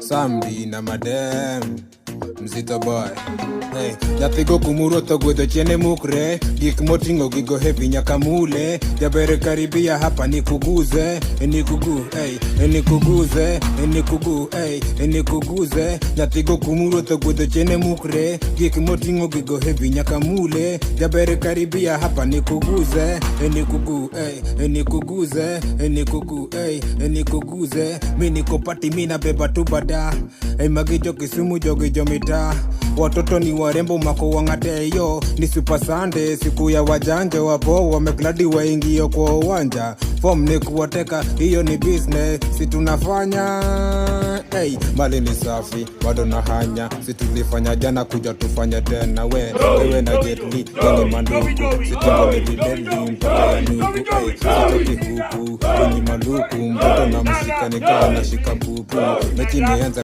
Sambi na madam Mzito boy. Hey, jathigo kumuro to gwedho chene mukre. Gik moting'o gigo heavy nyaka mule. Jabere karibia hapa nikuguze. Nikuguze. Nikuguze. Jathigo kumuro to gwedho chene mukre. Gik moting'o gigo heavy nyaka mule. Jabere karibia hapa nikuguze. Nikuguze. Mini kopati mina beba tu bada. Magijo Kisumu jogi mita. Watoto ni warembo mako wangateyo. Ni Super Sunday siku ya wajanja. Wapo wamegladi waingio kwa uwanja. Form ni kuwateka, hiyo ni business. Si tunafanya mali ni safi, bado na hanya. Si tulifanya jana kuja tufanya tena. Wewe na Jetli, kwenye manduku. Si tungo ni videli, mpaka ya nuku. Sitoki huku, kwenye maluku. Mtoto na mshika ni kaa na shika buku. Mechi nienza